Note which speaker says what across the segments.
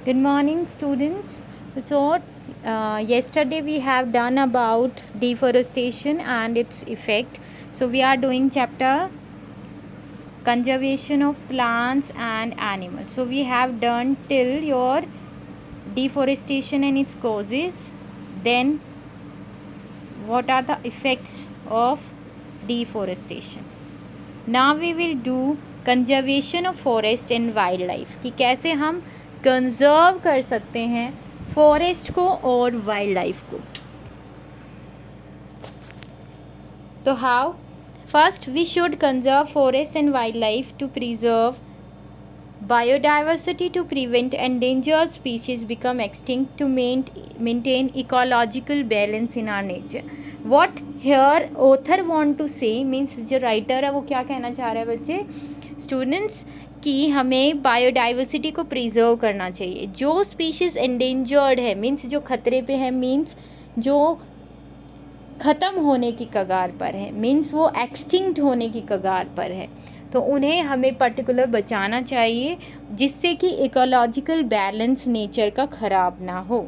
Speaker 1: Good morning, students. So, yesterday we have done about deforestation and its effect. So, we are doing chapter conservation of plants and animals. So, we have done till your deforestation and its causes. Then, what are the effects of deforestation? Now we will do conservation of forest and wildlife कि कैसे हम conserve कर सकते हैं forest को और wild life को. तो how? First we should conserve forest and wild life to preserve biodiversity, to prevent endangered species become extinct, to maintain ecological balance in our nature. What here author want to say means जो writer है वो क्या कहना चाह रहा है बच्चे, students, कि हमें बायोडाइवर्सिटी को प्रिजर्व करना चाहिए. जो स्पीशीज एंडेंजर्ड है मीन्स जो खतरे पे है, मीन्स जो ख़त्म होने की कगार पर है, मीन्स वो एक्सटिंक्ट होने की कगार पर है, तो उन्हें हमें पर्टिकुलर बचाना चाहिए जिससे कि इकोलॉजिकल बैलेंस नेचर का ख़राब ना हो.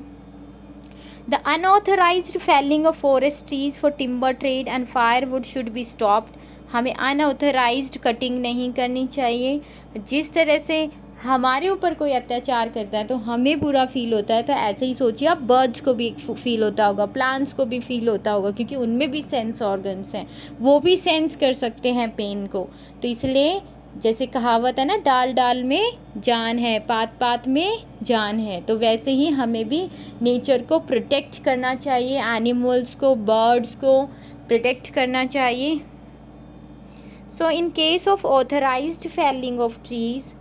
Speaker 1: The unauthorised felling of forest trees for timber trade and firewood should be stopped. हमें अनऑथराइज्ड कटिंग नहीं करनी चाहिए. जिस तरह से हमारे ऊपर कोई अत्याचार करता है तो हमें बुरा फील होता है, तो ऐसे ही सोचिए आप बर्ड्स को भी फील होता होगा, प्लांट्स को भी फील होता होगा, क्योंकि उनमें भी सेंस ऑर्गन्स हैं, वो भी सेंस कर सकते हैं पेन को. तो इसलिए जैसे कहावत है ना, डाल डाल में जान है, पात पात में जान है, तो वैसे ही हमें भी नेचर को प्रोटेक्ट करना चाहिए, एनिमल्स को, बर्ड्स को प्रोटेक्ट करना चाहिए. So in case of authorised felling of trees,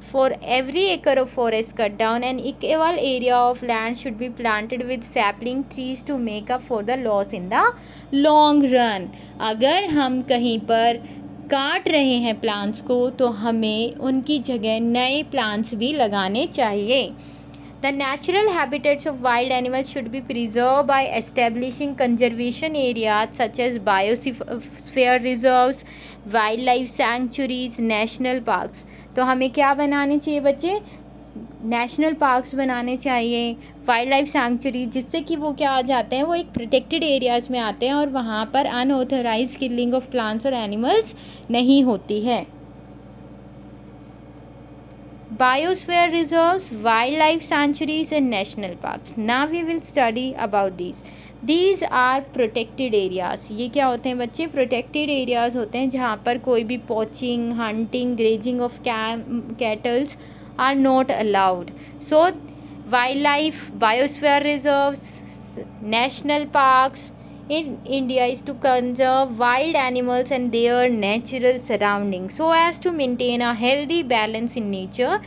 Speaker 1: for every acre of forest cut down, an equal area of land should be planted with sapling trees to make up for the loss in the long run. अगर हम कहीं पर काट रहे हैं plants को तो हमें उनकी जगह नए प्लांट्स भी लगाने चाहिए. The natural habitats of wild animals should be preserved by establishing conservation areas such as biosphere reserves, wildlife sanctuaries, national parks. तो हमें क्या बनाने चाहिए बच्चे? नेशनल पार्क्स बनाने चाहिए, वाइल्ड लाइफ सैंक्चुरी, जिससे कि वो क्या आ जाते हैं, वो एक प्रोटेक्टेड एरियाज़ में आते हैं और वहाँ पर अनऑथराइज्ड किलिंग ऑफ प्लांट्स और एनिमल्स नहीं होती है. Biosphere reserves, wild life sanctuaries and national parks. Now we will study about these. These are protected areas. ये क्या होते हैं बच्चे? प्रोटेक्टेड एरियाज होते हैं जहाँ पर कोई भी poaching, hunting, grazing of cattles are not allowed. So wild life, biosphere reserves, national parks in India is to conserve wild animals and their natural surroundings so as to maintain a healthy balance in nature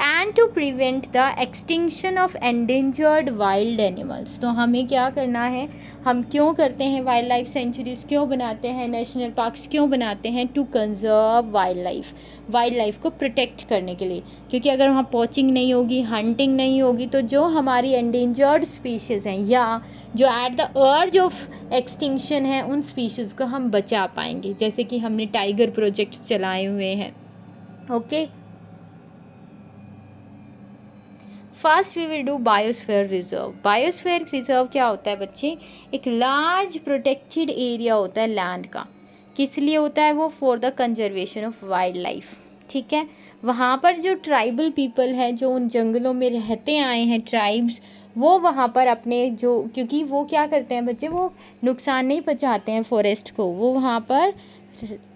Speaker 1: and to prevent the extinction of endangered wild animals. तो हमें क्या करना है, हम क्यों करते हैं wild life sanctuaries, क्यों बनाते हैं नेशनल पार्क्स, क्यों बनाते हैं? टू कंजर्व वाइल्ड लाइफ को प्रोटेक्ट करने के लिए. क्योंकि अगर वहाँ पॉचिंग नहीं होगी, हंटिंग नहीं होगी, तो जो हमारी एंडेंजर्ड स्पीशीज़ हैं या जो at the urge of extinction है, उन स्पीशीज़ को हम बचा पाएंगे, जैसे कि हमने टाइगर प्रोजेक्ट्स चलाए हुए हैं. Okay, first we will do biosphere reserve. Biosphere reserve क्या होता है बच्चे? एक लार्ज प्रोटेक्टेड एरिया होता है लैंड का. किस लिए होता है वो? For the conservation of wild life. ठीक है, वहाँ पर जो ट्राइबल पीपल है, जो उन जंगलों में रहते आए हैं ट्राइब्स, वो वहाँ पर अपने जो, क्योंकि वो क्या करते हैं बच्चे, वो नुकसान नहीं पहुँचाते हैं फॉरेस्ट को, वो वहाँ पर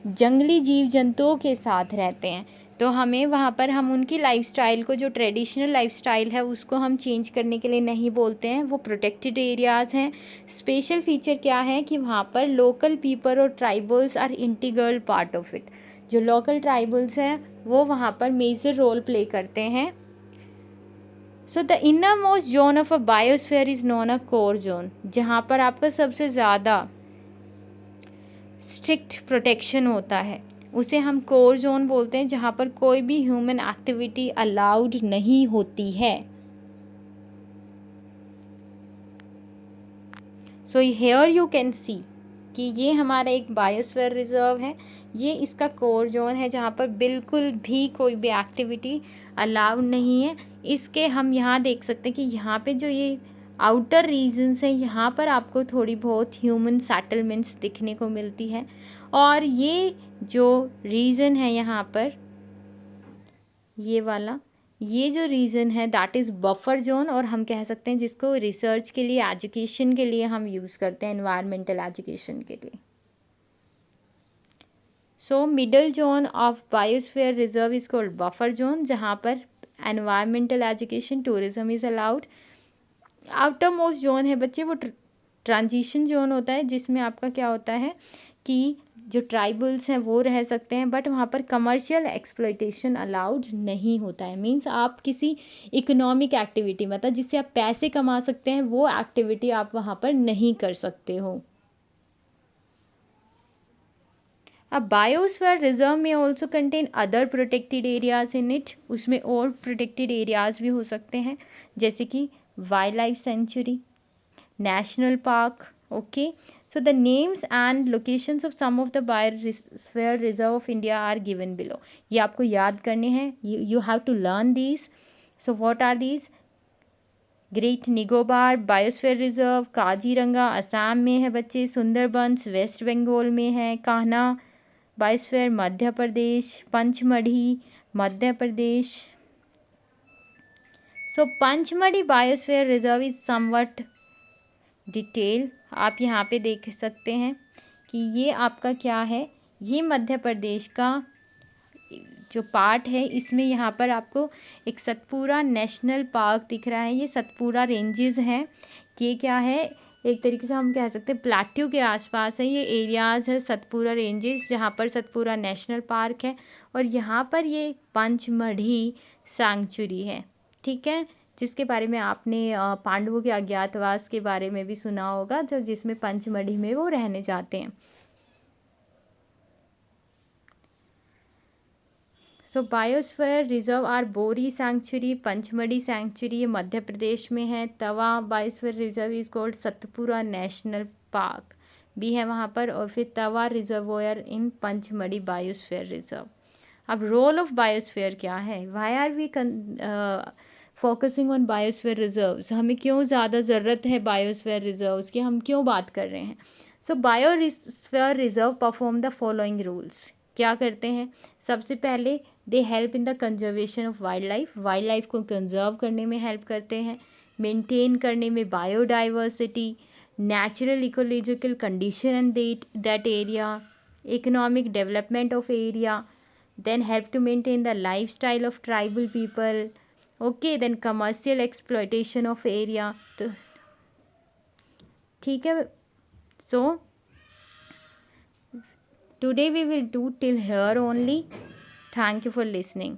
Speaker 1: जंगली जीव जंतुओं के साथ रहते हैं. तो हमें वहाँ पर, हम उनकी लाइफस्टाइल को, जो ट्रेडिशनल लाइफस्टाइल है, उसको हम चेंज करने के लिए नहीं बोलते हैं. वो प्रोटेक्टेड एरियाज़ हैं. स्पेशल फीचर क्या है कि वहाँ पर लोकल पीपल और tribals are integral part of it. जो लोकल ट्राइबल्स हैं वो वहाँ पर मेजर रोल प्ले करते हैं. So the inner most zone of a biosphere is known a core zone. जहाँ पर आपका सबसे ज़्यादा स्ट्रिक्ट प्रोटेक्शन होता है उसे हम कोर जोन बोलते हैं, जहाँ पर कोई भी ह्यूमन एक्टिविटी अलाउड नहीं होती है. So here you can see कि ये हमारा एक बायोस्फीयर रिजर्व है, ये इसका कोर जोन है जहाँ पर बिल्कुल भी कोई भी एक्टिविटी अलाउड नहीं है. इसके हम यहाँ देख सकते हैं कि यहाँ पे जो ये आउटर रीजन्स हैं यहाँ पर आपको थोड़ी बहुत ह्यूमन सेटलमेंट्स दिखने को मिलती है, और ये जो रीजन है यहाँ पर ये वाला, ये जो रीजन है दैट इज़ बफर जोन, और हम कह सकते हैं जिसको रिसर्च के लिए, एजुकेशन के लिए हम यूज़ करते हैं, एनवायरमेंटल एजुकेशन के लिए। So middle zone of biosphere reserve is called buffer zone, जहाँ पर environmental education, tourism is allowed. Outer most zone है बच्चे वो ट्रांजिशन जोन होता है, जिसमें आपका क्या होता है कि जो ट्राइबल्स हैं वो रह सकते हैं, बट वहाँ पर कमर्शियल एक्सप्लॉयटेशन अलाउड नहीं होता है। मींस आप किसी इकोनॉमिक एक्टिविटी, मतलब जिससे आप पैसे कमा सकते हैं, वो एक्टिविटी आप वहाँ पर नहीं कर सकते हो। अब बायोस्फीयर रिजर्व में also contain other protected areas in it, उसमें और प्रोटेक्टेड एरियाज भी हो सकते हैं, जैसे कि wild life sanctuary, national park. Okay, so the names and locations of some of the biosphere reserve of India are given below. ये आपको याद करने हैं, you have to learn these. So what are these? Great Nicobar biosphere reserve, Kaziranga Assam में है बच्चे, Sundarbans waste Bengal में है, Kanha biosphere Madhya Pradesh, Pachmarhi Madhya Pradesh. So Pachmarhi biosphere reserve is somewhat detail, आप यहाँ पे देख सकते हैं कि ये आपका क्या है, ये मध्य प्रदेश का जो पार्ट है, इसमें यहाँ पर आपको एक सतपुरा नेशनल पार्क दिख रहा है। ये सतपुरा रेंजेस हैं, ये क्या है, एक तरीके से हम कह सकते हैं प्लाट्यू के आसपास है, ये एरियाज़ है सतपुरा रेंजेस, जहाँ पर सतपुरा नेशनल पार्क है, और यहाँ पर ये पंचमढ़ी सैंक्चुरी है। ठीक है, जिसके बारे में आपने पांडवों के अज्ञातवास के बारे में भी सुना होगा, जो जिसमें पंचमढ़ी में वो रहने जाते हैं। So biosphere reserve are Bori sanctuary, Pachmarhi sanctuary ये मध्य प्रदेश में है, Tawa biosphere reserve is called Satpura national park भी है वहाँ पर, और फिर Tawa reservoir in Pachmarhi biosphere reserve. अब रोल ऑफ बायोस्फीयर क्या है, why are we focusing on biosphere reserves, हमें क्यों ज़्यादा ज़रूरत है बायोस्फीयर रिजर्व्स की, हम क्यों बात कर रहे हैं। So biosphere reserve perform the following rules, क्या करते हैं, सबसे पहले they help in the conservation of wild life को कंजर्व करने में हेल्प करते हैं, मेंटेन करने में biodiversity, natural ecological condition and that area, economic development of area, then help to maintain the lifestyle of tribal people. Okay, then commercial exploitation of area. तो ठीक है, so today we will do till here only. Thank you for listening.